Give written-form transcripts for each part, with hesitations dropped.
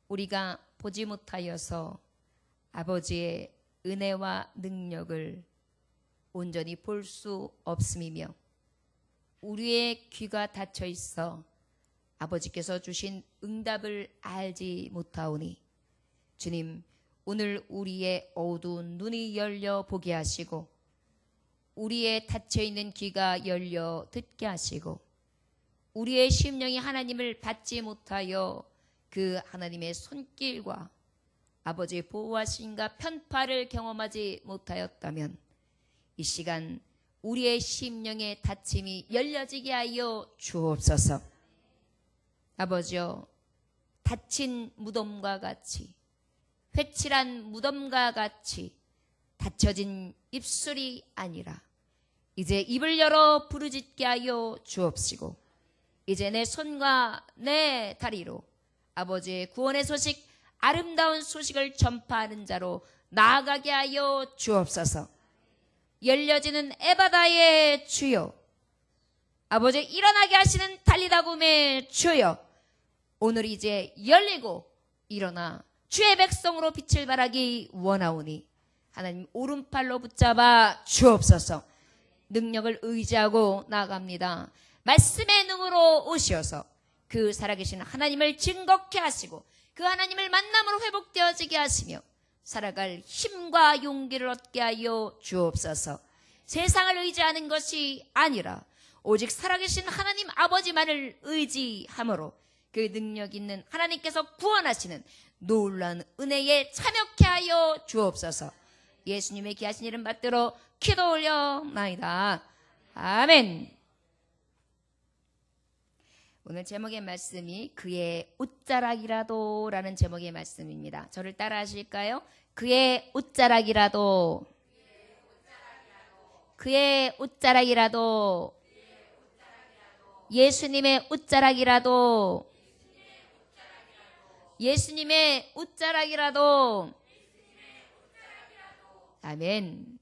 우리가 보지 못하여서 아버지의 은혜와 능력을 온전히 볼 수 없음이며 우리의 귀가 닫혀 있어 아버지께서 주신 응답을 알지 못하오니 주님, 오늘 우리의 어두운 눈이 열려 보게 하시고 우리의 닫혀있는 귀가 열려 듣게 하시고 우리의 심령이 하나님을 받지 못하여 그 하나님의 손길과 아버지의 보호하심과 편파를 경험하지 못하였다면 이 시간 우리의 심령의 닫힘이 열려지게 하여 주옵소서. 아버지여, 닫힌 무덤과 같이 회칠한 무덤과 같이 닫혀진 입술이 아니라 이제 입을 열어 부르짖게 하여 주옵시고 이제 내 손과 내 다리로 아버지의 구원의 소식, 아름다운 소식을 전파하는 자로 나아가게 하여 주옵소서. 열려지는 에바다의 주여, 아버지 일어나게 하시는 달리다굼의 주여, 오늘 이제 열리고 일어나 주의 백성으로 빛을 발하기 원하오니 하나님 오른팔로 붙잡아 주옵소서. 능력을 의지하고 나아갑니다. 말씀의 능으로 오시어서 그 살아계신 하나님을 증거케 하시고 그 하나님을 만남으로 회복되어지게 하시며 살아갈 힘과 용기를 얻게 하여 주옵소서. 세상을 의지하는 것이 아니라 오직 살아계신 하나님 아버지만을 의지함으로 그 능력 있는 하나님께서 구원하시는 놀라운 은혜에 참여케 하여 주옵소서. 예수님의 귀하신 이름 받들어 기도 올려나이다. 아멘. 오늘 제목의 말씀이 그의 옷자락이라도 라는 제목의 말씀입니다. 저를 따라 하실까요? 그의 옷자락이라도, 그의 옷자락이라도, 예수님의 옷자락이라도, 예수님의 옷자락이라도. 아멘.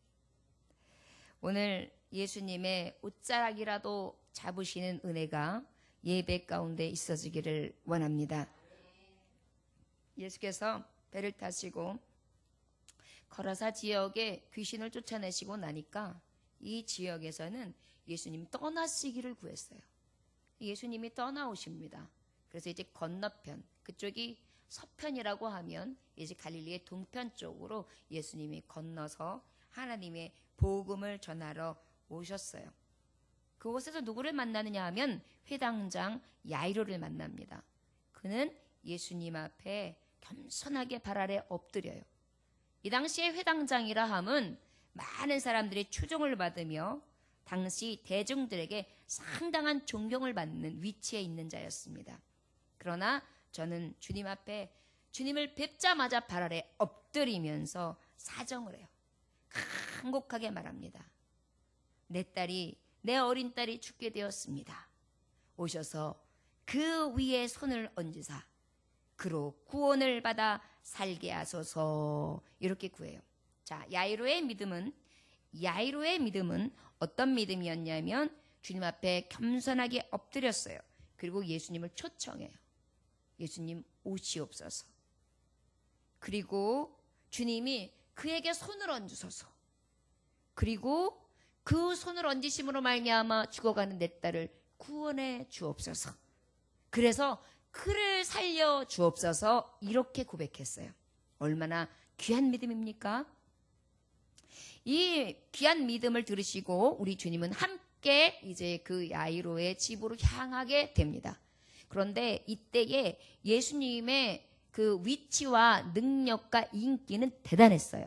오늘 예수님의 옷자락이라도 잡으시는 은혜가 예배 가운데 있어지기를 원합니다. 예수께서 배를 타시고 거라사 지역에 귀신을 쫓아내시고 나니까 이 지역에서는 예수님 떠나시기를 구했어요. 예수님이 떠나오십니다. 그래서 이제 건너편, 그쪽이 서편이라고 하면 이제 갈릴리의 동편 쪽으로 예수님이 건너서 하나님의 복음을 전하러 오셨어요. 그곳에서 누구를 만나느냐 하면 회당장 야이로를 만납니다. 그는 예수님 앞에 겸손하게 발 아래 엎드려요. 이 당시에 회당장이라 함은 많은 사람들이 추종을 받으며 당시 대중들에게 상당한 존경을 받는 위치에 있는 자였습니다. 그러나 저는 주님 앞에 주님을 뵙자마자 발 아래 엎드리면서 사정을 해요. 간곡하게 말합니다. 내 어린 딸이 죽게 되었습니다. 오셔서 그 위에 손을 얹으사 그로 구원을 받아 살게 하소서. 이렇게 구해요. 자, 야이로의 믿음은 어떤 믿음이었냐면 주님 앞에 겸손하게 엎드렸어요. 그리고 예수님을 초청해요. 예수님 오시옵소서. 그리고 주님이 그에게 손을 얹으소서. 그리고 그 손을 얹으심으로 말미암아 죽어가는 내 딸을 구원해 주옵소서. 그래서 그를 살려 주옵소서. 이렇게 고백했어요. 얼마나 귀한 믿음입니까? 이 귀한 믿음을 들으시고 우리 주님은 함께 이제 그 야이로의 집으로 향하게 됩니다. 그런데 이때에 예수님의 그 위치와 능력과 인기는 대단했어요.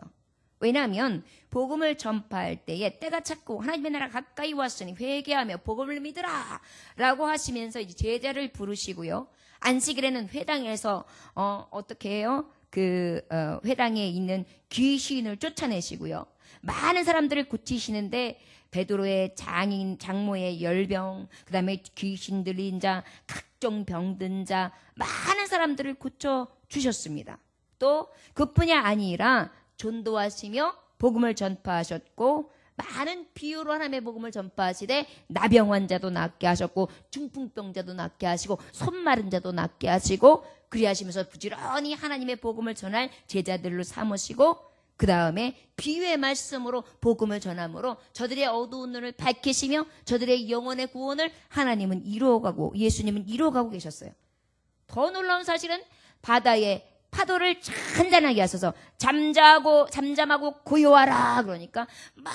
왜냐하면 복음을 전파할 때에 때가 찼고 하나님의 나라 가까이 왔으니 회개하며 복음을 믿으라 라고 하시면서 이제 제자를 부르시고요. 안식일에는 회당에서 어떻게 해요? 회당에 있는 귀신을 쫓아내시고요. 많은 사람들을 고치시는데 베드로의 장모의 열병, 그 다음에 귀신 들린 자, 각종 병든 자, 많은 사람들을 고쳐주셨습니다. 또 그뿐이 아니라 전도하시며 복음을 전파하셨고 많은 비유로 하나님의 복음을 전파하시되 나병 환자도 낫게 하셨고 중풍병자도 낫게 하시고 손 마른 자도 낫게 하시고 그리하시면서 부지런히 하나님의 복음을 전할 제자들로 삼으시고 그 다음에 비유의 말씀으로 복음을 전함으로 저들의 어두운 눈을 밝히시며 저들의 영혼의 구원을 하나님은 이루어가고 예수님은 이루어가고 계셨어요. 더 놀라운 사실은 바다의 파도를 잔잔하게 하셔서 잠잠하고 고요하라 그러니까 막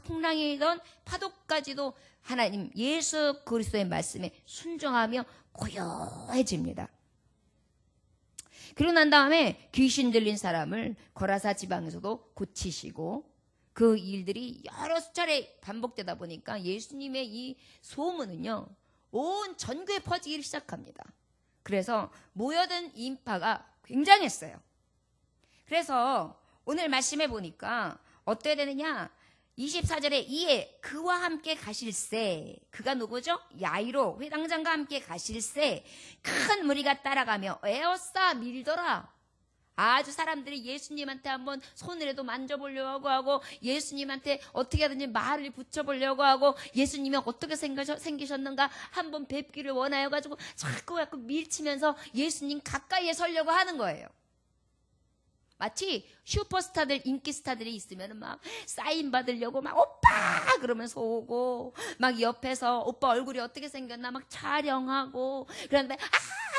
풍랑이던 파도까지도 하나님 예수 그리스도의 말씀에 순종하며 고요해집니다. 그러고 난 다음에 귀신 들린 사람을 거라사 지방에서도 고치시고 그 일들이 여러 차례 반복되다 보니까 예수님의 이 소문은요 온 전교에 퍼지기 시작합니다. 그래서 모여든 인파가 굉장했어요. 그래서 오늘 말씀해 보니까 어떻게 되느냐 24절에 이에 그와 함께 가실새 그가 누구죠? 야이로 회당장과 함께 가실새 큰 무리가 따라가며 에워싸 밀더라. 아주 사람들이 예수님한테 한번 손이라도 만져보려고 하고 예수님한테 어떻게 하든지 말을 붙여보려고 하고 예수님이 어떻게 생기셨는가 한번 뵙기를 원하여 가지고 자꾸 밀치면서 예수님 가까이에 서려고 하는 거예요. 마치 슈퍼스타들 인기 스타들이 있으면 막 사인 받으려고 막 오빠 그러면서 오고 막 옆에서 오빠 얼굴이 어떻게 생겼나 막 촬영하고 그런데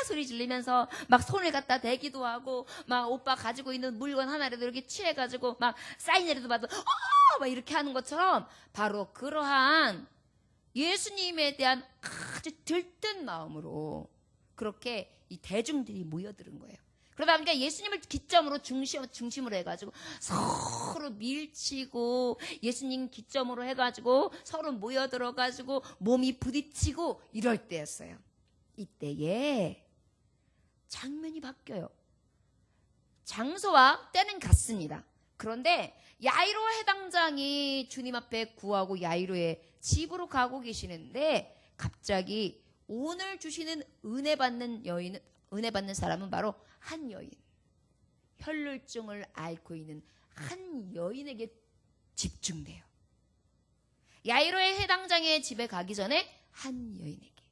소리 지르면서 막 손을 갖다 대기도 하고 막 오빠 가지고 있는 물건 하나라도 이렇게 취해가지고 막 사인이라도 받고 막 이렇게 하는 것처럼 바로 그러한 예수님에 대한 아주 들뜬 마음으로 그렇게 이 대중들이 모여드는 거예요. 그러다 보니까 예수님을 기점으로 중심으로 해가지고 서로 밀치고 예수님 기점으로 해가지고 서로 모여들어가지고 몸이 부딪히고 이럴 때였어요. 이때에 장면이 바뀌어요. 장소와 때는 같습니다. 그런데 야이로 해당장이 주님 앞에 구하고 야이로의 집으로 가고 계시는데 갑자기 오늘 주시는 은혜 받는 사람은 바로 한 여인, 혈루증을 앓고 있는 한 여인에게 집중돼요. 야이로의 해당장의 집에 가기 전에 한 여인에게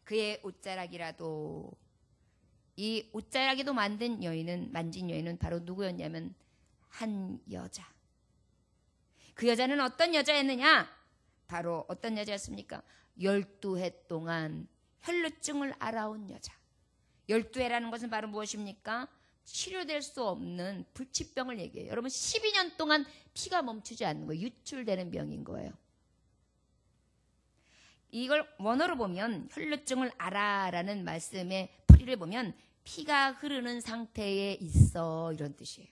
그의 옷자락이라도 이 옷자락에도 만진 여인은 바로 누구였냐면 한 여자. 그 여자는 어떤 여자였느냐? 바로 어떤 여자였습니까? 12해 동안 혈루증을 앓아온 여자. 12해라는 것은 바로 무엇입니까? 치료될 수 없는 불치병을 얘기해요. 여러분 12년 동안 피가 멈추지 않는 거예요. 유출되는 병인 거예요. 이걸 원어로 보면 혈루증을 앓아라는 말씀의 풀이를 보면 피가 흐르는 상태에 있어 이런 뜻이에요.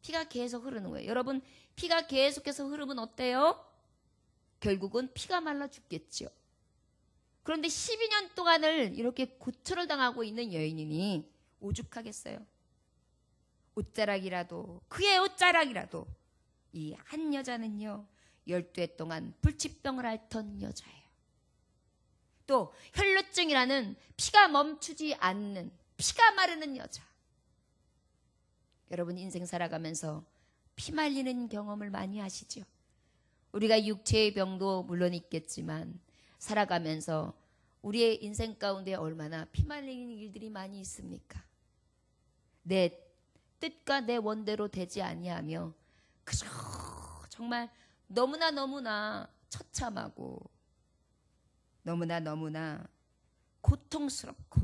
피가 계속 흐르는 거예요. 여러분 피가 계속해서 흐르면 어때요? 결국은 피가 말라 죽겠죠. 그런데 12년 동안을 이렇게 고초를 당하고 있는 여인이니 오죽하겠어요. 옷자락이라도 그의 옷자락이라도 이 한 여자는요 12해 동안 불치병을 앓던 여자예요. 또 혈루증이라는 피가 멈추지 않는 피가 마르는 여자. 여러분 인생 살아가면서 피 말리는 경험을 많이 하시죠. 우리가 육체의 병도 물론 있겠지만 살아가면서 우리의 인생 가운데 얼마나 피 말리는 일들이 많이 있습니까? 내 뜻과 내 원대로 되지 아니하며 그저 정말 너무나 처참하고 너무나 고통스럽고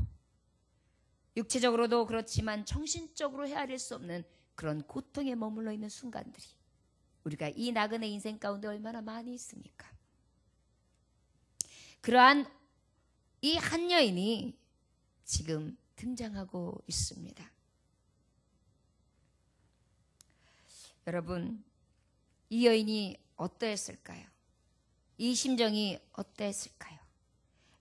육체적으로도 그렇지만 정신적으로 헤아릴 수 없는 그런 고통에 머물러 있는 순간들이 우리가 이 나그네 인생 가운데 얼마나 많이 있습니까? 그러한 이 한 여인이 지금 등장하고 있습니다. 여러분, 이 여인이 어떠했을까요? 이 심정이 어떠했을까요?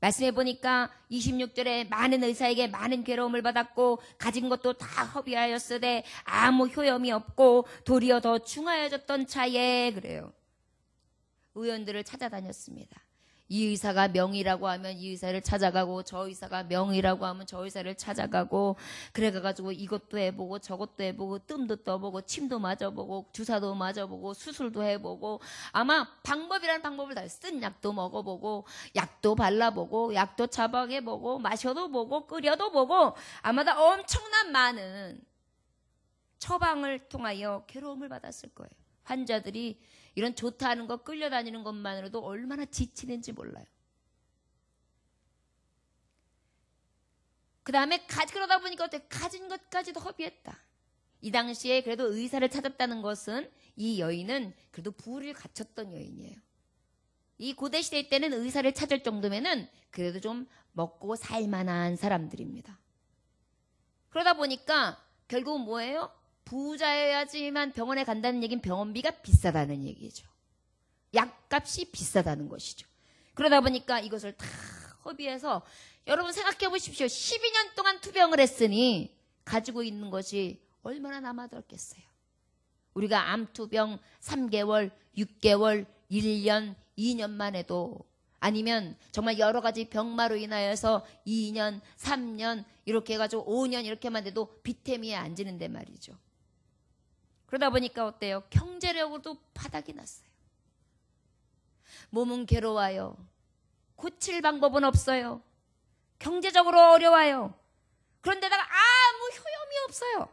말씀해 보니까 26절에 많은 의사에게 많은 괴로움을 받았고 가진 것도 다 허비하였으되 아무 효험이 없고 도리어 더 중하여졌던 차에 그래요. 의원들을 찾아다녔습니다. 이 의사가 명의라고 하면 이 의사를 찾아가고, 저 의사가 명의라고 하면 저 의사를 찾아가고, 그래가지고 이것도 해보고 저것도 해보고 뜸도 떠보고 침도 맞아보고 주사도 맞아보고 수술도 해보고, 아마 방법이라는 방법을 다 쓴 약도 먹어보고 약도 발라보고 약도 처방해보고 마셔도 보고 끓여도 보고, 아마 다 엄청난 많은 처방을 통하여 괴로움을 받았을 거예요. 환자들이 이런 좋다는 거 끌려다니는 것만으로도 얼마나 지치는지 몰라요. 그 다음에 그러다 보니까 어때? 가진 것까지도 허비했다. 이 당시에 그래도 의사를 찾았다는 것은 이 여인은 그래도 부를 갖췄던 여인이에요. 이 고대시대 때는 의사를 찾을 정도면은 그래도 좀 먹고 살만한 사람들입니다. 그러다 보니까 결국은 뭐예요? 부자여야지만 병원에 간다는 얘기는 병원비가 비싸다는 얘기죠. 약값이 비싸다는 것이죠. 그러다 보니까 이것을 다 허비해서, 여러분 생각해 보십시오. 12년 동안 투병을 했으니 가지고 있는 것이 얼마나 남아들었겠어요. 우리가 암투병 3개월, 6개월, 1년, 2년만 해도, 아니면 정말 여러 가지 병마로 인하여서 2년, 3년 이렇게 해가지고 5년 이렇게만 돼도 비태미에 앉는데 말이죠. 그러다 보니까 어때요? 경제력으로도 바닥이 났어요. 몸은 괴로워요. 고칠 방법은 없어요. 경제적으로 어려워요. 그런데다가 아무 효험이 없어요.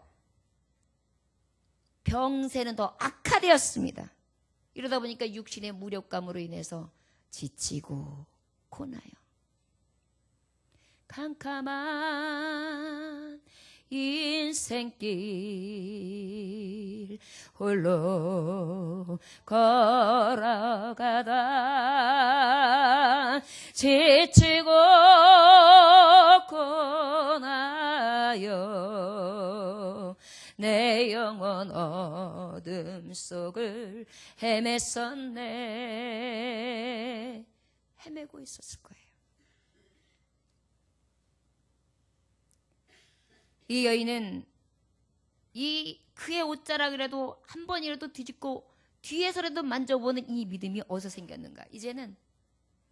병세는 더 악화되었습니다. 이러다 보니까 육신의 무력감으로 인해서 지치고 고나요. 캄캄한 인생길 홀로 걸어가다 지치고 고나요. 내 영혼 어둠 속을 헤맸었네. 헤매고 있었을 거예요. 이 여인은 그의 옷자락이라도 한 번이라도 뒤집고 뒤에서라도 만져보는 이 믿음이 어디서 생겼는가? 이제는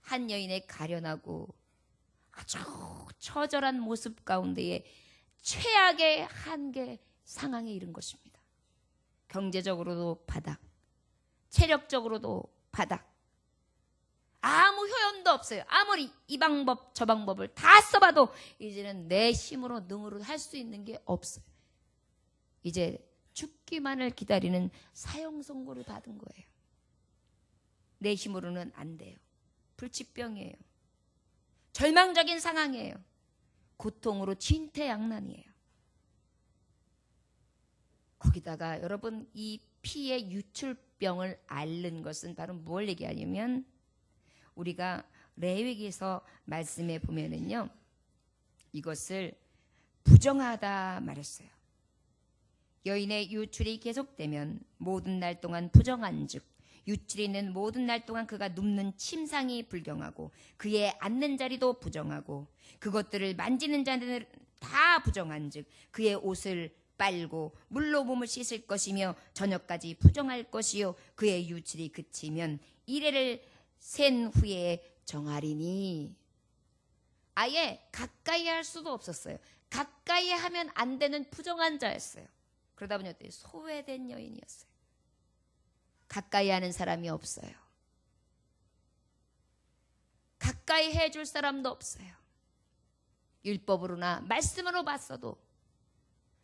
한 여인의 가련하고 아주 처절한 모습 가운데에 최악의 한계 상황에 이른 것입니다. 경제적으로도 바닥, 체력적으로도 바닥, 아무 효험도 없어요. 아무리 이 방법 저 방법을 다 써봐도 이제는 내 힘으로 능으로 할 수 있는 게 없어요. 이제 죽기만을 기다리는 사형 선고를 받은 거예요. 내 힘으로는 안 돼요. 불치병이에요. 절망적인 상황이에요. 고통으로 진퇴양난이에요. 거기다가 여러분, 이 피의 유출병을 앓는 것은 바로 뭘 얘기하냐면, 우리가 레위기에서 말씀해 보면은요, 이것을 부정하다 말했어요. 여인의 유출이 계속되면 모든 날 동안 부정한즉 유출이 있는 모든 날 동안 그가 눕는 침상이 불경하고 그의 앉는 자리도 부정하고 그것들을 만지는 자는 다 부정한즉 그의 옷을 빨고 물로 몸을 씻을 것이며 저녁까지 부정할 것이요 그의 유출이 그치면 이래를 센 후에 정하리니. 아예 가까이 할 수도 없었어요. 가까이 하면 안 되는 부정한 자였어요. 그러다 보니 어때요? 소외된 여인이었어요. 가까이 하는 사람이 없어요. 가까이 해줄 사람도 없어요. 율법으로나 말씀으로 봤어도,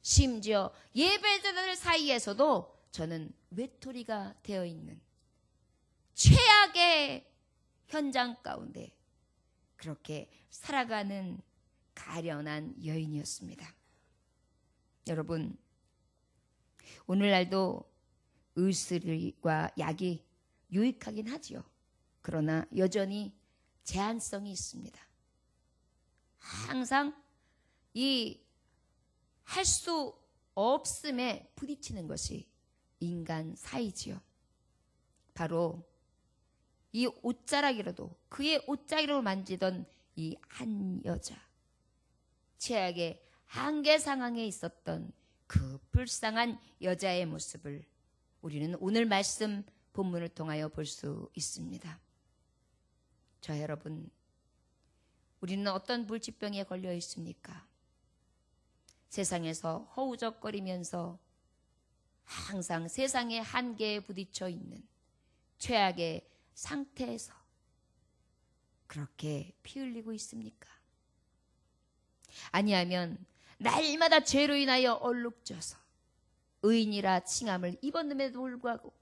심지어 예배자들 사이에서도 저는 외톨이가 되어 있는 최악의 현장 가운데 그렇게 살아가는 가련한 여인이었습니다. 여러분, 오늘날도 의술과 약이 유익하긴 하지요. 그러나 여전히 제한성이 있습니다. 항상 이 할 수 없음에 부딪히는 것이 인간 사이지요. 바로 이 옷자락이라도, 그의 옷자락으로 만지던 이 한 여자, 최악의 한계 상황에 있었던 그 불쌍한 여자의 모습을 우리는 오늘 말씀 본문을 통하여 볼 수 있습니다. 저 여러분, 우리는 어떤 물질병에 걸려 있습니까? 세상에서 허우적거리면서 항상 세상의 한계에 부딪혀 있는 최악의 상태에서 그렇게 피 흘리고 있습니까? 아니하면 날마다 죄로 인하여 얼룩져서 의인이라 칭함을 입었음에도 불구하고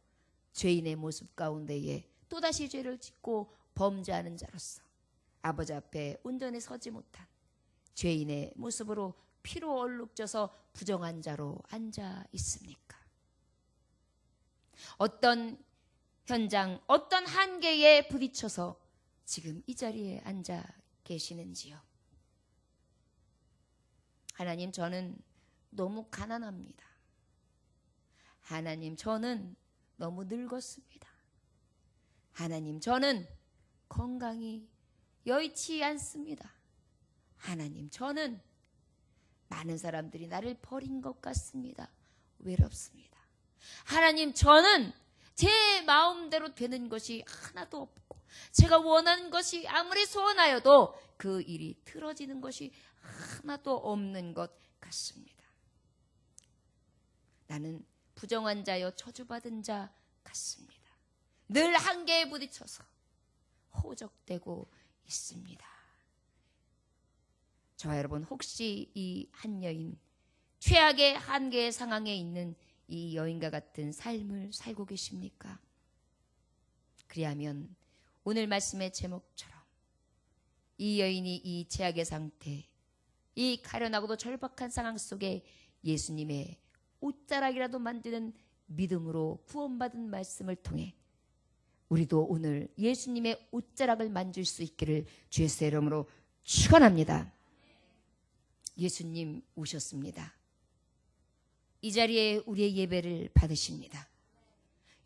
죄인의 모습 가운데에 또다시 죄를 짓고 범죄하는 자로서 아버지 앞에 온전히 서지 못한 죄인의 모습으로 피로 얼룩져서 부정한 자로 앉아 있습니까? 어떤 현장, 어떤 한계에 부딪혀서 지금 이 자리에 앉아 계시는지요? 하나님, 저는 너무 가난합니다. 하나님, 저는 너무 늙었습니다. 하나님, 저는 건강이 여의치 않습니다. 하나님, 저는 많은 사람들이 나를 버린 것 같습니다. 외롭습니다. 하나님, 저는 제 마음대로 되는 것이 하나도 없고 제가 원하는 것이 아무리 소원하여도 그 일이 틀어지는 것이 하나도 없는 것 같습니다. 나는 부정한 자여 저주받은 자 같습니다. 늘 한계에 부딪혀서 호적되고 있습니다. 저와 여러분, 혹시 이 한 여인, 최악의 한계의 상황에 있는 이 여인과 같은 삶을 살고 계십니까? 그리하면 오늘 말씀의 제목처럼 이 여인이 이 최악의 상태, 이 가련하고도 절박한 상황 속에 예수님의 옷자락이라도 만드는 믿음으로 구원받은 말씀을 통해 우리도 오늘 예수님의 옷자락을 만질 수 있기를 주의 이름으로 축원합니다. 예수님 오셨습니다. 이 자리에 우리의 예배를 받으십니다.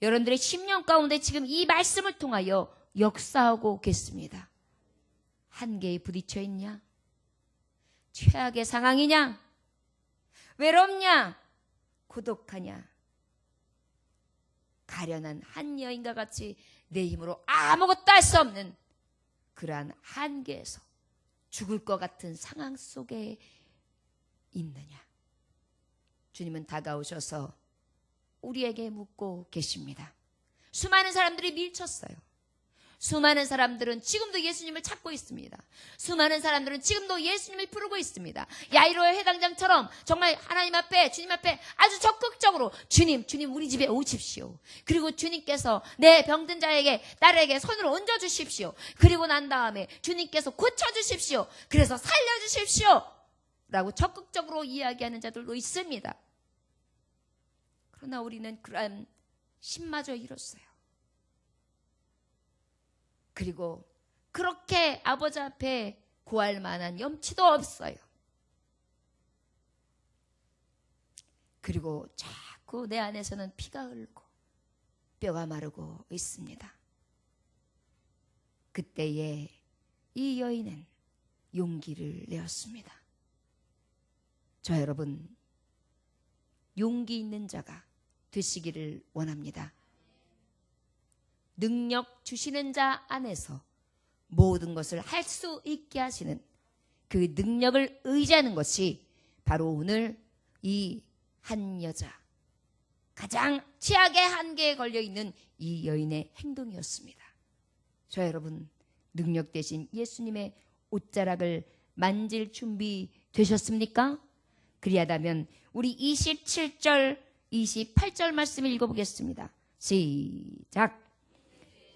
여러분들의 심령 가운데 지금 이 말씀을 통하여 역사하고 계십니다. 한계에 부딪혀 있냐? 최악의 상황이냐? 외롭냐? 고독하냐? 가련한 한 여인과 같이 내 힘으로 아무것도 할 수 없는 그러한 한계에서 죽을 것 같은 상황 속에 있느냐? 주님은 다가오셔서 우리에게 묻고 계십니다. 수많은 사람들이 밀쳤어요. 수많은 사람들은 지금도 예수님을 찾고 있습니다. 수많은 사람들은 지금도 예수님을 부르고 있습니다. 야이로의 회당장처럼 정말 하나님 앞에, 주님 앞에 아주 적극적으로 주님 우리 집에 오십시오. 그리고 주님께서 내 병든 자에게, 딸에게 손을 얹어주십시오. 그리고 난 다음에 주님께서 고쳐주십시오. 그래서 살려주십시오. 라고 적극적으로 이야기하는 자들도 있습니다. 그러나 우리는 그러한 힘마저 잃었어요. 그리고 그렇게 아버지 앞에 구할 만한 염치도 없어요. 그리고 자꾸 내 안에서는 피가 흐르고 뼈가 마르고 있습니다. 그때에 이 여인은 용기를 내었습니다. 저 여러분, 용기 있는 자가 되시기를 원합니다. 능력 주시는 자 안에서 모든 것을 할 수 있게 하시는 그 능력을 의지하는 것이 바로 오늘 이 한 여자, 가장 최악의 한계에 걸려있는 이 여인의 행동이었습니다. 저 여러분, 능력 대신 예수님의 옷자락을 만질 준비 되셨습니까? 그리하다면 우리 27절, 28절 말씀을 읽어보겠습니다. 시작!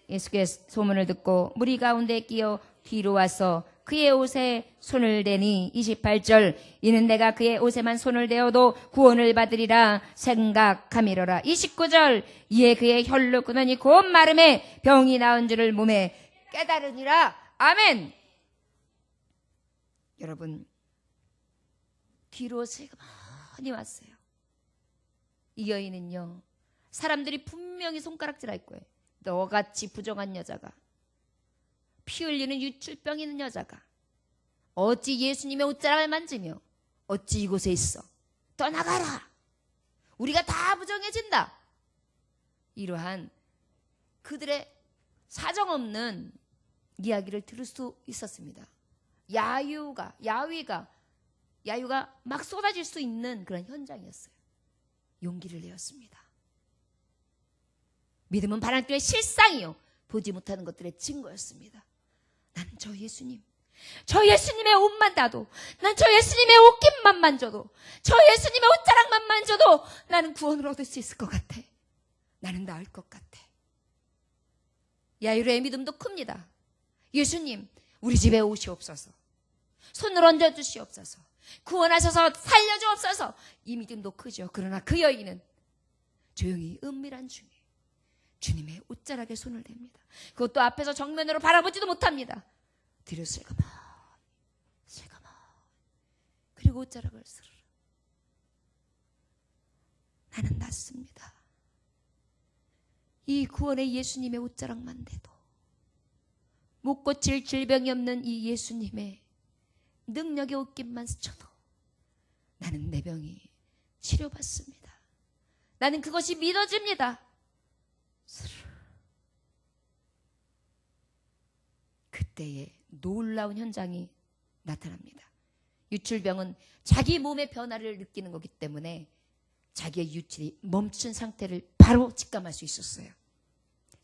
예수께서 소문을 듣고 무리 가운데 끼어 뒤로 와서 그의 옷에 손을 대니 28절 이는 내가 그의 옷에만 손을 대어도 구원을 받으리라 생각함이로라. 29절 이에 그의 혈로 끊으니 곧 마름에 병이 나은 줄을 몸에 깨달으니라. 아멘. 여러분, 뒤로 슬그머니 왔어요. 이 여인은요, 사람들이 분명히 손가락질할 거예요. 너같이 부정한 여자가, 피 흘리는 유출병 있는 여자가 어찌 예수님의 옷자락을 만지며 어찌 이곳에 있어? 떠나가라. 우리가 다 부정해진다. 이러한 그들의 사정없는 이야기를 들을 수 있었습니다. 야유가 막 쏟아질 수 있는 그런 현장이었어요. 용기를 내었습니다. 믿음은 바람결의 실상이요 보지 못하는 것들의 증거였습니다. 나는 저 예수님의 옷만 닿아도, 난 저 예수님의 옷깃만 만져도, 저 예수님의 옷자락만 만져도 나는 구원을 얻을 수 있을 것 같아. 나는 나을 것 같아. 야유로의 믿음도 큽니다. 예수님, 우리 집에 오시옵소서. 손을 얹어주시옵소서. 구원하셔서 살려주옵소서. 이 믿음도 크죠. 그러나 그 여인은 조용히 은밀한 중에 주님의 옷자락에 손을 댑니다. 그것도 앞에서 정면으로 바라보지도 못합니다. 뒤로 슬그머니 그리고 옷자락을 스르르. 나는 낫습니다. 이 구원의 예수님의 옷자락만 돼도 못 고칠 질병이 없는 이 예수님의 능력의 옷깃만 스쳐도 나는 내 병이 치료받습니다. 나는 그것이 믿어집니다. 그때에 놀라운 현장이 나타납니다. 유출병은 자기 몸의 변화를 느끼는 거기 때문에 자기의 유출이 멈춘 상태를 바로 직감할 수 있었어요.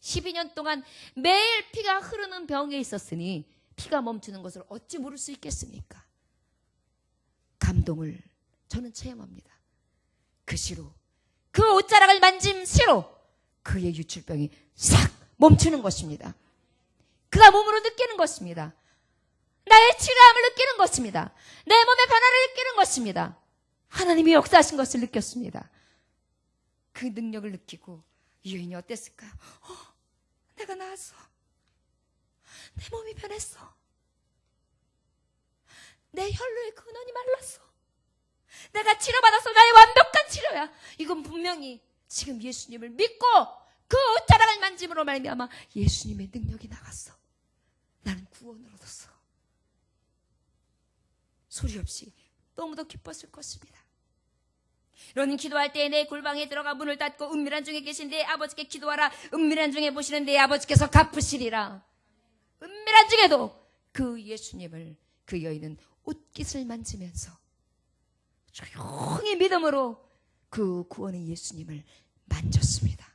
12년 동안 매일 피가 흐르는 병에 있었으니 피가 멈추는 것을 어찌 모를 수 있겠습니까? 감동을 저는 체험합니다. 그 시로, 그 옷자락을 만짐 시로 그의 유출병이 싹 멈추는 것입니다. 그가 몸으로 느끼는 것입니다. 나의 치료함을 느끼는 것입니다. 내 몸의 변화를 느끼는 것입니다. 하나님이 역사하신 것을 느꼈습니다. 그 능력을 느끼고 이 여인이 어땠을까요? 내가 나았어. 내 몸이 변했어. 내 혈루의 근원이 말랐어. 내가 치료받았어. 나의 완벽한 치료야. 이건 분명히 지금 예수님을 믿고 그 옷자락을 만짐으로 말미암아 예수님의 능력이 나갔어. 나는 구원을 얻었어. 소리 없이 너무도 기뻤을 것입니다. 너는 기도할 때 내 골방에 들어가 문을 닫고 은밀한 중에 계신 내 아버지께 기도하라. 은밀한 중에 보시는 내 아버지께서 갚으시리라. 은밀한 중에도 그 예수님을, 그 여인은 옷깃을 만지면서 조용히 믿음으로 그 구원의 예수님을 만졌습니다.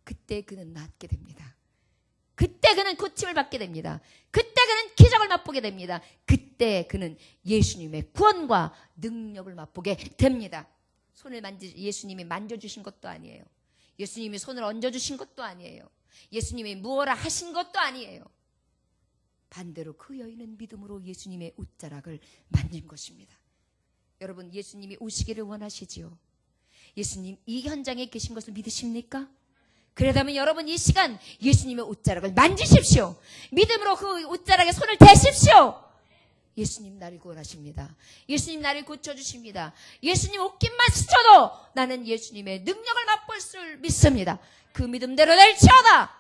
그때 그는 낫게 됩니다. 그때 그는 고침을 받게 됩니다. 그때 그는 기적을 맛보게 됩니다. 그때 그는 예수님의 구원과 능력을 맛보게 됩니다. 손을 예수님이 만져주신 것도 아니에요. 예수님이 손을 얹어주신 것도 아니에요. 예수님이 무엇라 하신 것도 아니에요. 반대로 그 여인은 믿음으로 예수님의 옷자락을 만진 것입니다. 여러분, 예수님이 오시기를 원하시지요? 예수님 이 현장에 계신 것을 믿으십니까? 그러다면 여러분 이 시간 예수님의 옷자락을 만지십시오. 믿음으로 그 옷자락에 손을 대십시오. 예수님 나를 구원하십니다. 예수님 나를 고쳐주십니다. 예수님 옷깃만 스쳐도 나는 예수님의 능력을 맛볼 줄 믿습니다. 그 믿음대로 될지어다.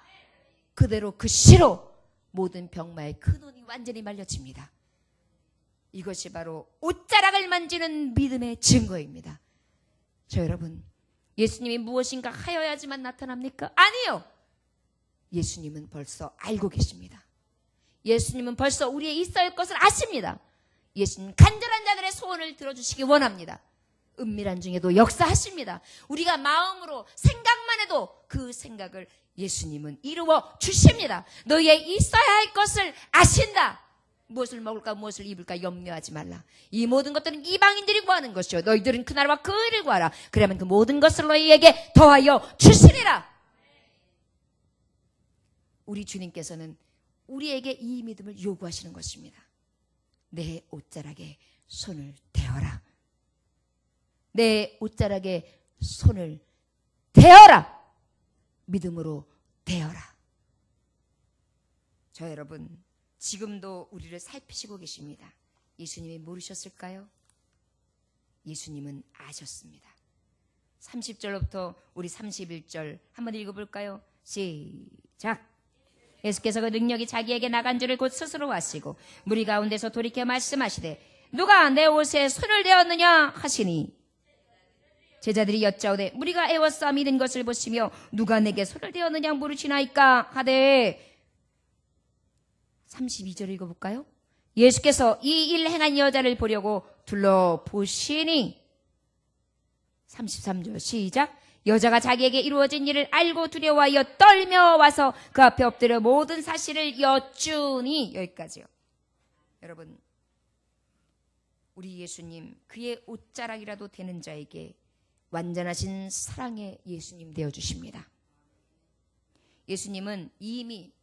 그대로 그 시로 모든 병마의 근원이 완전히 말려집니다. 이것이 바로 옷자락을 만지는 믿음의 증거입니다. 저 여러분, 예수님이 무엇인가 하여야지만 나타납니까? 아니요. 예수님은 벌써 알고 계십니다. 예수님은 벌써 우리의 있어야 할 것을 아십니다. 예수님 간절한 자들의 소원을 들어주시기 원합니다. 은밀한 중에도 역사하십니다. 우리가 마음으로 생각만 해도 그 생각을 예수님은 이루어 주십니다. 너희의 있어야 할 것을 아신다. 무엇을 먹을까 무엇을 입을까 염려하지 말라. 이 모든 것들은 이방인들이 구하는 것이요 너희들은 그 나라와 그 의를 구하라. 그러면 그 모든 것을 너희에게 더하여 주시리라. 우리 주님께서는 우리에게 이 믿음을 요구하시는 것입니다. 내 옷자락에 손을 대어라. 내 옷자락에 손을 대어라. 믿음으로 대어라. 저 여러분, 지금도 우리를 살피시고 계십니다. 예수님이 모르셨을까요? 예수님은 아셨습니다. 30절부터 우리 31절 한번 읽어볼까요? 시작. 예수께서 그 능력이 자기에게 나간 줄을 곧 스스로 아시고 무리 가운데서 돌이켜 말씀하시되 누가 내 옷에 손을 대었느냐 하시니 제자들이 여짜오되 무리가 애워싸 믿은 것을 보시며 누가 내게 손을 대었느냐 물으시나이까 하되 32절 읽어볼까요? 예수께서 이 일 행한 여자를 보려고 둘러보시니 33절 시작. 여자가 자기에게 이루어진 일을 알고 두려워하여 떨며 와서 그 앞에 엎드려 모든 사실을 여쭈니. 여기까지요. 여러분, 우리 예수님, 그의 옷자락이라도 되는 자에게 완전하신 사랑의 예수님 되어주십니다. 예수님은 이미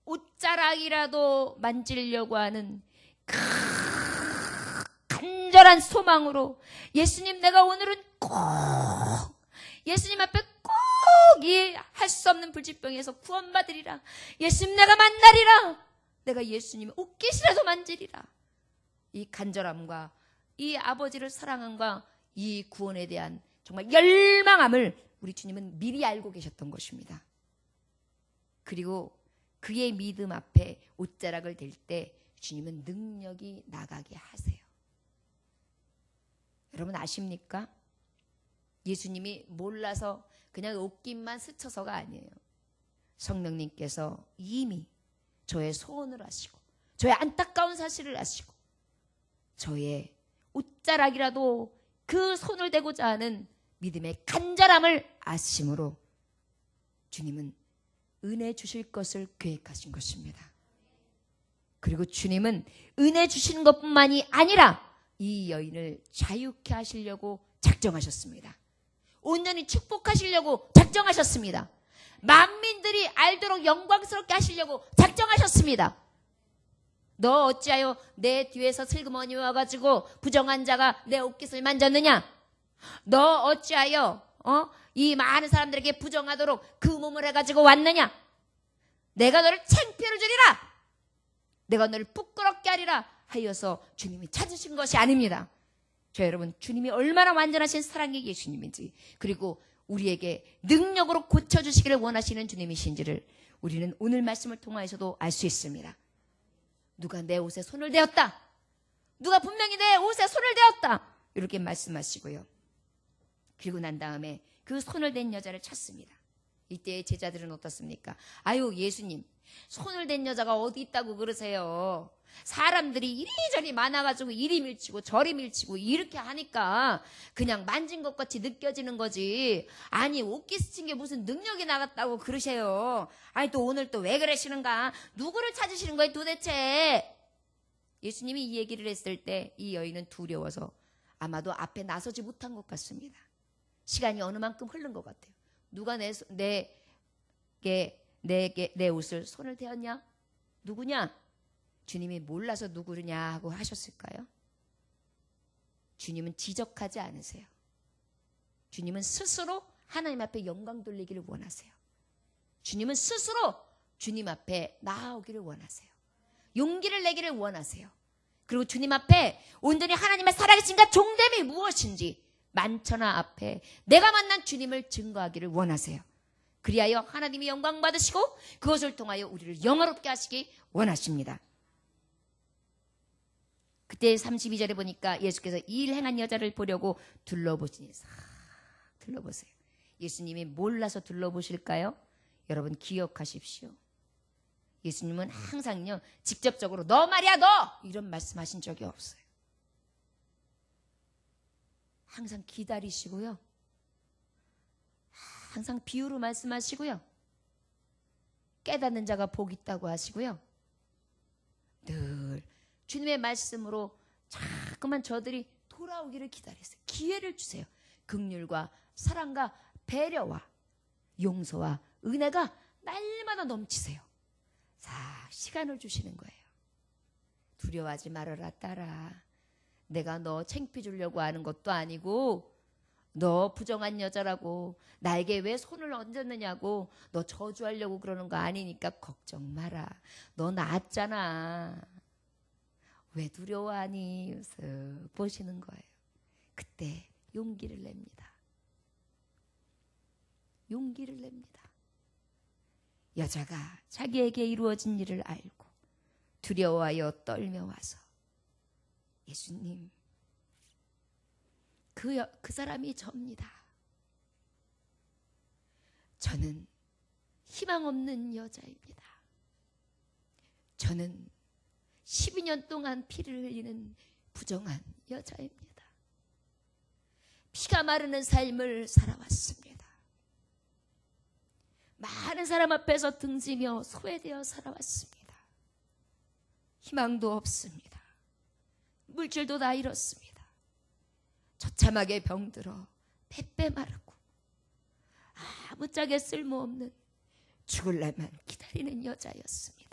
옷자락이라도 만지려고 하는 간절한 소망으로, 예수님, 내가 오늘은 꼭 예수님 앞에 꼭 이 할 수 없는 불치병에서 구원받으리라. 예수님, 내가 만나리라. 내가 예수님의 옷깃이라도 만지리라. 이 간절함과 이 아버지를 사랑함과 이 구원에 대한 정말 열망함을 우리 주님은 미리 알고 계셨던 것입니다. 그리고 그의 믿음 앞에 옷자락을 댈 때 주님은 능력이 나가게 하세요. 여러분 아십니까? 예수님이 몰라서 그냥 옷깃만 스쳐서가 아니에요. 성령님께서 이미 저의 소원을 아시고, 저의 안타까운 사실을 아시고, 저의 옷자락이라도 그 손을 대고자 하는 믿음의 간절함을 아심으로 주님은 은혜 주실 것을 계획하신 것입니다. 그리고 주님은 은혜 주시는 것뿐만이 아니라 이 여인을 자유케 하시려고 작정하셨습니다. 온전히 축복하시려고 작정하셨습니다. 만민들이 알도록 영광스럽게 하시려고 작정하셨습니다. 너 어찌하여 내 뒤에서 슬그머니 와가지고 부정한 자가 내 옷깃을 만졌느냐? 너 어찌하여 이 많은 사람들에게 부정하도록 그 몸을 해가지고 왔느냐? 내가 너를 창피를 주리라. 내가 너를 부끄럽게 하리라 하여서 주님이 찾으신 것이 아닙니다. 저 여러분, 주님이 얼마나 완전하신 사랑의 예수님인지, 그리고 우리에게 능력으로 고쳐주시기를 원하시는 주님이신지를 우리는 오늘 말씀을 통하여서도 알 수 있습니다. 누가 내 옷에 손을 대었다. 누가 분명히 내 옷에 손을 대었다. 이렇게 말씀하시고요. 그리고 난 다음에 그 손을 댄 여자를 찾습니다. 이때 제자들은 어떻습니까? 아유, 예수님, 손을 댄 여자가 어디 있다고 그러세요? 사람들이 이리저리 많아가지고 이리 밀치고 저리 밀치고 이렇게 하니까 그냥 만진 것 같이 느껴지는 거지. 아니, 옷깃 스친 게 무슨 능력이 나갔다고 그러세요? 아니, 또 오늘 또 왜 그러시는가? 누구를 찾으시는 거예요 도대체? 예수님이 이 얘기를 했을 때 이 여인은 두려워서 아마도 앞에 나서지 못한 것 같습니다. 시간이 어느 만큼 흐른 것 같아요. 누가 내 옷을 손을 대었냐? 누구냐? 주님이 몰라서 누구냐 하고 하셨을까요? 주님은 지적하지 않으세요. 주님은 스스로 하나님 앞에 영광 돌리기를 원하세요. 주님은 스스로 주님 앞에 나아오기를 원하세요. 용기를 내기를 원하세요. 그리고 주님 앞에 온전히 하나님의 살아계신가 종됨이 무엇인지 만천하 앞에 내가 만난 주님을 증거하기를 원하세요. 그리하여 하나님이 영광 받으시고 그것을 통하여 우리를 영화롭게 하시기 원하십니다. 그때 32절에 보니까 예수께서 이 일 행한 여자를 보려고 둘러보시니, 싹 둘러보세요. 예수님이 몰라서 둘러보실까요? 여러분 기억하십시오. 예수님은 항상요, 직접적으로 너 말이야 너! 이런 말씀하신 적이 없어요. 항상 기다리시고요. 항상 비유로 말씀하시고요. 깨닫는 자가 복 있다고 하시고요. 늘 주님의 말씀으로 자꾸만 저들이 돌아오기를 기다리세요. 기회를 주세요. 긍휼과 사랑과 배려와 용서와 은혜가 날마다 넘치세요. 자, 시간을 주시는 거예요. 두려워하지 말아라 딸아. 내가 너 창피 주려고 하는 것도 아니고 너 부정한 여자라고 나에게 왜 손을 얹었느냐고 너 저주하려고 그러는 거 아니니까 걱정 마라. 너 나았잖아. 왜 두려워하니? 쓱 보시는 거예요. 그때 용기를 냅니다. 용기를 냅니다. 여자가 자기에게 이루어진 일을 알고 두려워하여 떨며 와서 예수님, 그 사람이 접니다. 저는 희망 없는 여자입니다. 저는 12년 동안 피를 흘리는 부정한 여자입니다. 피가 마르는 삶을 살아왔습니다. 많은 사람 앞에서 등지며 소외되어 살아왔습니다. 희망도 없습니다. 물질도 다 잃었습니다. 처참하게 병들어 빼빼 마르고 아무짝에 쓸모없는 죽을 날만 기다리는 여자였습니다.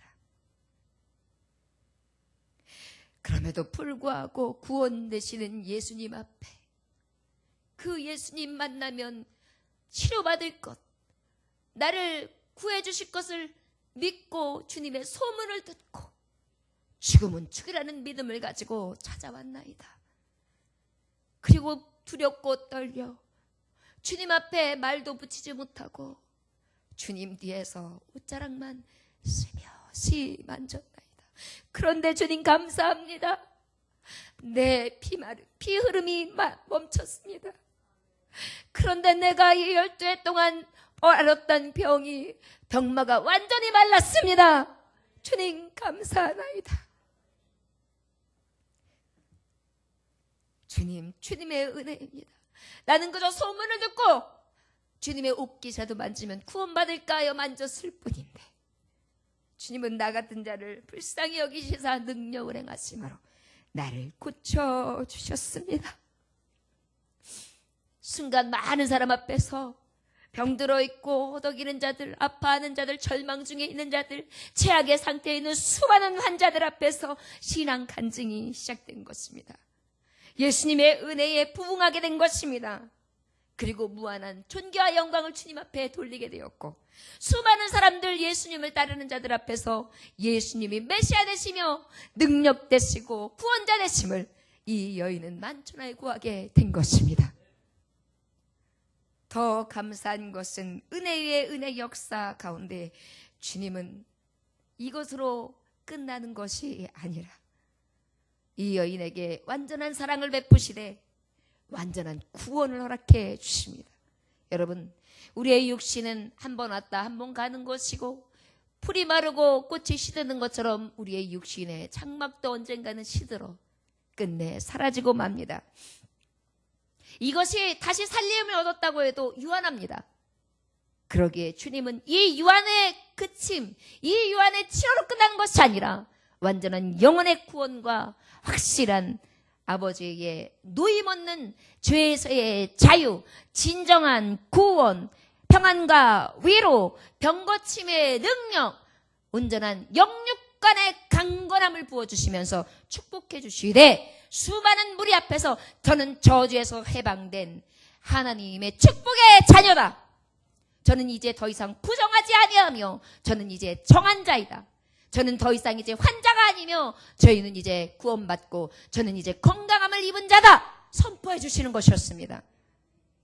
그럼에도 불구하고 구원 되시는 예수님 앞에 그 예수님 만나면 치료받을 것, 나를 구해 주실 것을 믿고 주님의 소문을 듣고 죽음은 죽으라는 믿음을 가지고 찾아왔나이다. 그리고 두렵고 떨려 주님 앞에 말도 붙이지 못하고 주님 뒤에서 옷자락만 스며시 만졌나이다. 그런데 주님 감사합니다. 내 피 흐름이 멈췄습니다. 그런데 내가 이 12해 동안 앓았던 병마가 완전히 말랐습니다. 주님 감사하나이다. 주님의 은혜입니다. 나는 그저 소문을 듣고 주님의 옷깃이라도 만지면 구원받을까 하여 만졌을 뿐인데 주님은 나 같은 자를 불쌍히 여기시사 능력을 행하심으로 나를 고쳐주셨습니다. 순간 많은 사람 앞에서 병들어 있고 호덕이는 자들, 아파하는 자들, 절망 중에 있는 자들, 최악의 상태에 있는 수많은 환자들 앞에서 신앙 간증이 시작된 것입니다. 예수님의 은혜에 부응하게 된 것입니다. 그리고 무한한 존귀와 영광을 주님 앞에 돌리게 되었고 수많은 사람들 예수님을 따르는 자들 앞에서 예수님이 메시아 되시며 능력 되시고 구원자 되심을 이 여인은 만천하에 구하게 된 것입니다. 더 감사한 것은 은혜 위의 은혜 역사 가운데 주님은 이것으로 끝나는 것이 아니라 이 여인에게 완전한 사랑을 베푸시되 완전한 구원을 허락해 주십니다. 여러분, 우리의 육신은 한 번 왔다 한 번 가는 것이고 풀이 마르고 꽃이 시드는 것처럼 우리의 육신의 장막도 언젠가는 시들어 끝내 사라지고 맙니다. 이것이 다시 살림을 얻었다고 해도 유한합니다. 그러기에 주님은 이 유한의 그침, 이 유한의 치료로 끝나는 것이 아니라 완전한 영혼의 구원과 확실한 아버지의 노임 없는 죄에서의 자유, 진정한 구원, 평안과 위로, 병고침의 능력, 온전한 영육간의 강건함을 부어주시면서 축복해 주시되 수많은 무리 앞에서 저는 저주에서 해방된 하나님의 축복의 자녀다. 저는 이제 더 이상 부정하지 아니하며 저는 이제 정한 자이다. 저는 더 이상 이제 환자가 아니며 저희는 이제 구원받고 저는 이제 건강함을 입은 자다. 선포해 주시는 것이었습니다.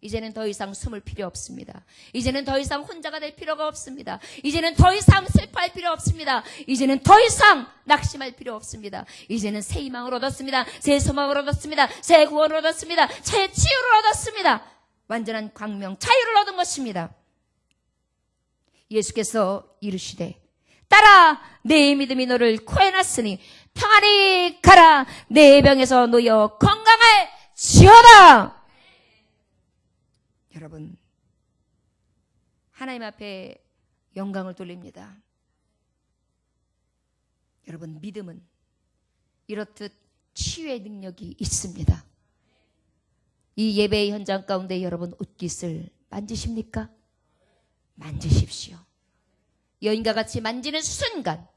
이제는 더 이상 숨을 필요 없습니다. 이제는 더 이상 혼자가 될 필요가 없습니다. 이제는 더 이상 슬퍼할 필요 없습니다. 이제는 더 이상 낙심할 필요 없습니다. 이제는 새 희망을 얻었습니다. 새 소망을 얻었습니다. 새 구원을 얻었습니다. 새 치유를 얻었습니다. 완전한 광명, 자유를 얻은 것입니다. 예수께서 이르시되 따라 내 믿음이 너를 구해놨으니 평안히 가라. 내 병에서 놓여 건강할지어다. 여러분, 하나님 앞에 영광을 돌립니다. 여러분, 믿음은 이렇듯 치유의 능력이 있습니다. 이 예배의 현장 가운데 여러분 옷깃을 만지십니까? 만지십시오. 여인과 같이 만지는 순간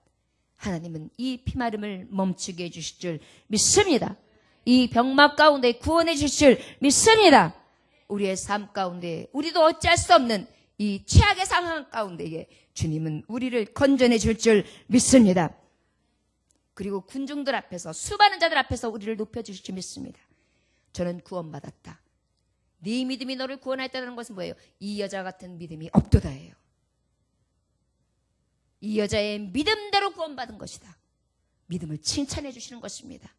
하나님은 이 피마름을 멈추게 해주실 줄 믿습니다. 이 병막 가운데 구원해 주실 줄 믿습니다. 우리의 삶 가운데 우리도 어찌할 수 없는 이 최악의 상황 가운데에 주님은 우리를 건져내 줄 줄 믿습니다. 그리고 군중들 앞에서 수많은 자들 앞에서 우리를 높여주실 줄 믿습니다. 저는 구원받았다. 네 믿음이 너를 구원했다는 것은 뭐예요? 이 여자 같은 믿음이 없도다예요. 이 여자의 믿음대로 구원받은 것이다. 믿음을 칭찬해 주시는 것입니다.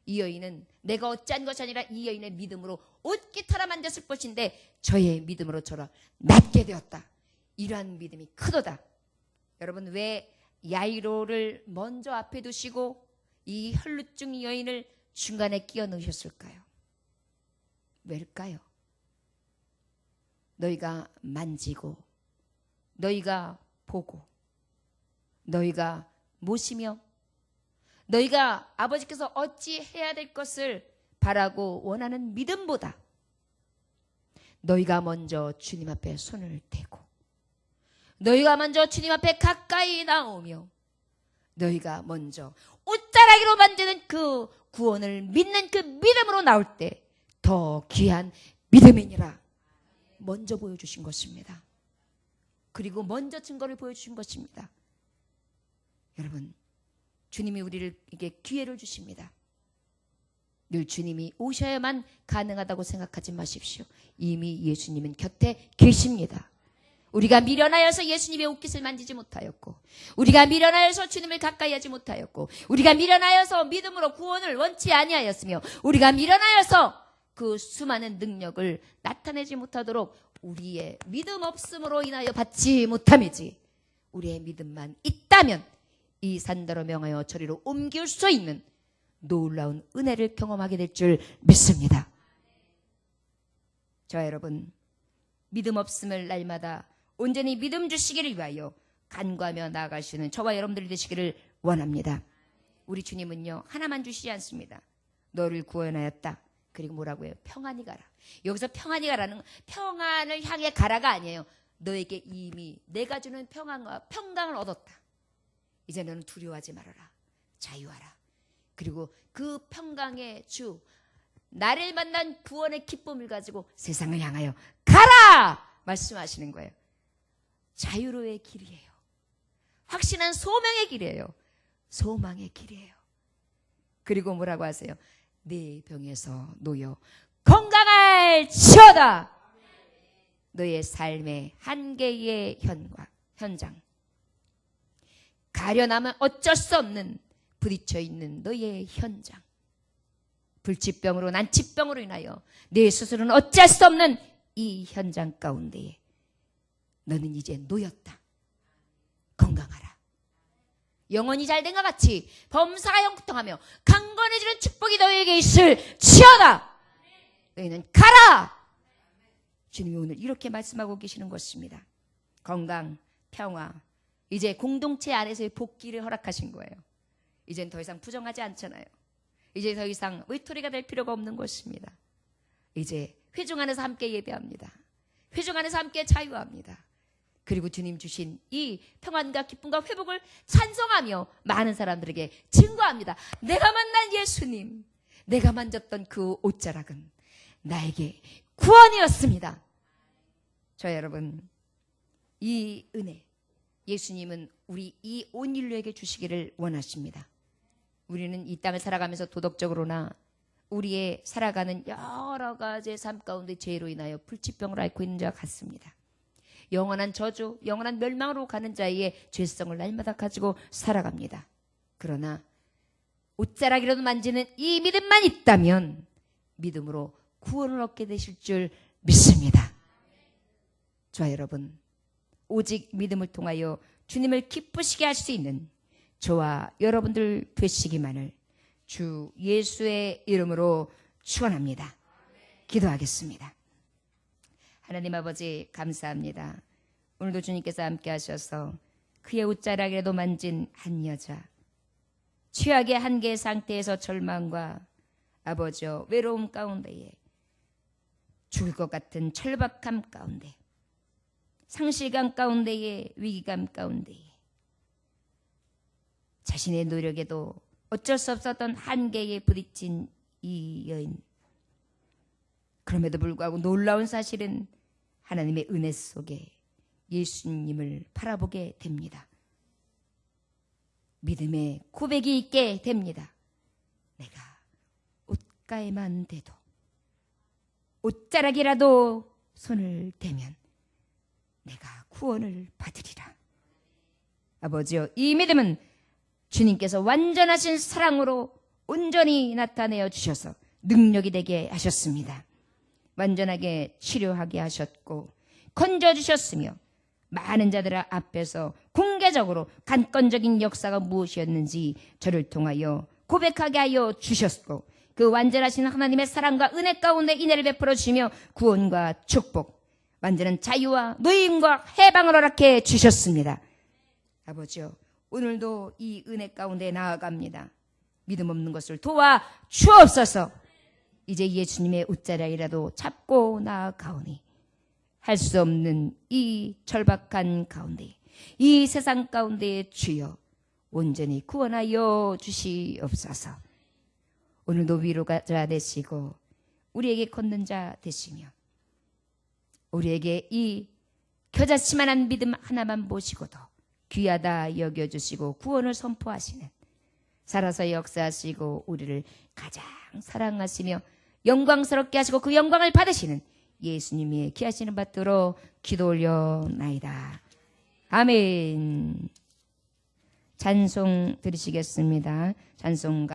이 여인은 내가 어찌한 것이 아니라 이 여인의 믿음으로 옷깃 하나 만졌을 것인데 저의 믿음으로 저를 낫게 되었다. 이러한 믿음이 크도다. 여러분, 왜 야이로를 먼저 앞에 두시고 이 혈루증 여인을 중간에 끼워 넣으셨을까요? 왜일까요? 너희가 만지고 너희가 보고 너희가 모시며 너희가 아버지께서 어찌 해야 될 것을 바라고 원하는 믿음보다 너희가 먼저 주님 앞에 손을 대고 너희가 먼저 주님 앞에 가까이 나오며 너희가 먼저 옷자락으로 만드는 그 구원을 믿는 그 믿음으로 나올 때 더 귀한 믿음이니라 먼저 보여주신 것입니다. 그리고 먼저 증거를 보여주신 것입니다. 여러분, 주님이 우리에게 기회를 주십니다. 늘 주님이 오셔야만 가능하다고 생각하지 마십시오. 이미 예수님은 곁에 계십니다. 우리가 미련하여서 예수님의 옷깃을 만지지 못하였고 우리가 미련하여서 주님을 가까이 하지 못하였고 우리가 미련하여서 믿음으로 구원을 원치 아니하였으며 우리가 미련하여서 그 수많은 능력을 나타내지 못하도록 우리의 믿음 없음으로 인하여 받지 못함이지 우리의 믿음만 있다면 이 산더러 명하여 저리로 옮길 수 있는 놀라운 은혜를 경험하게 될 줄 믿습니다. 저와 여러분, 믿음 없음을 날마다 온전히 믿음 주시기를 위하여 간구하며 나아가시는 저와 여러분들이 되시기를 원합니다. 우리 주님은요 하나만 주시지 않습니다. 너를 구원하였다. 그리고 뭐라고 해요? 평안히 가라. 여기서 평안히 가라는 평안을 향해 가라가 아니에요. 너에게 이미 내가 주는 평안과 평강을 얻었다. 이제 너는 두려워하지 말아라. 자유하라. 그리고 그 평강의 주 나를 만난 구원의 기쁨을 가지고 세상을 향하여 가라! 말씀하시는 거예요. 자유로의 길이에요. 확신한 소명의 길이에요. 소망의 길이에요. 그리고 뭐라고 하세요? 내 병에서 놓여 건강할지어다. 너의 삶의 한계의 현장. 가려나면 어쩔 수 없는 부딪혀 있는 너의 현장. 불치병으로 난치병으로 인하여 내 스스로는 어쩔 수 없는 이 현장 가운데에 너는 이제 놓였다. 건강하라. 영혼이 잘된 것 같이 범사가 영통하며 강건해지는 축복이 너에게 있을지어다. 너희는 가라. 주님이 오늘 이렇게 말씀하고 계시는 것입니다. 건강, 평화, 이제 공동체 안에서의 복귀를 허락하신 거예요. 이젠 더 이상 부정하지 않잖아요. 이제 더 이상 외톨이가 될 필요가 없는 것입니다. 이제 회중 안에서 함께 예배합니다. 회중 안에서 함께 자유합니다. 그리고 주님 주신 이 평안과 기쁨과 회복을 찬송하며 많은 사람들에게 증거합니다. 내가 만난 예수님, 내가 만졌던 그 옷자락은 나에게 구원이었습니다. 저 여러분, 이 은혜 예수님은 우리 이 온 인류에게 주시기를 원하십니다. 우리는 이 땅을 살아가면서 도덕적으로나 우리의 살아가는 여러 가지의 삶 가운데 죄로 인하여 불치병을 앓고 있는 자와 같습니다. 영원한 저주, 영원한 멸망으로 가는 자의 죄성을 날마다 가지고 살아갑니다. 그러나 옷자락이라도 만지는 이 믿음만 있다면 믿음으로 구원을 얻게 되실 줄 믿습니다. 저와 여러분, 오직 믿음을 통하여 주님을 기쁘시게 할 수 있는 저와 여러분들 되시기만을 주 예수의 이름으로 축원합니다. 기도하겠습니다. 하나님 아버지 감사합니다. 오늘도 주님께서 함께 하셔서 그의 옷자락이라도 만진 한 여자, 최악의 한계 상태에서 절망과 아버지여 외로움 가운데에 죽을 것 같은 철박함 가운데, 상실감 가운데에 위기감 가운데에 자신의 노력에도 어쩔 수 없었던 한계에 부딪힌 이 여인, 그럼에도 불구하고 놀라운 사실은 하나님의 은혜 속에 예수님을 바라보게 됩니다. 믿음의 고백이 있게 됩니다. 내가 옷가에만 대도, 옷자락이라도 손을 대면 내가 구원을 받으리라. 아버지여, 이 믿음은 주님께서 완전하신 사랑으로 온전히 나타내어 주셔서 능력이 되게 하셨습니다. 완전하게 치료하게 하셨고 건져주셨으며 많은 자들 앞에서 공개적으로 간건적인 역사가 무엇이었는지 저를 통하여 고백하게 하여 주셨고 그 완전하신 하나님의 사랑과 은혜 가운데 인애를 베풀어 주시며 구원과 축복, 완전한 자유와 노임과 해방을 허락해 주셨습니다. 아버지요, 오늘도 이 은혜 가운데 나아갑니다. 믿음 없는 것을 도와 주옵소서. 이제 예수님의 옷자락이라도 잡고 나아가오니 할 수 없는 이 절박한 가운데, 이 세상 가운데 주여 온전히 구원하여 주시옵소서. 오늘도 위로가 되시고 우리에게 걷는 자 되시며 우리에게 이 겨자씨만한 믿음 하나만 보시고도 귀하다 여겨주시고 구원을 선포하시는, 살아서 역사하시고 우리를 가장 사랑하시며 영광스럽게 하시고 그 영광을 받으시는 예수님의 귀하시는 받들어 기도 올려나이다. 아멘. 찬송 드리시겠습니다. 찬송가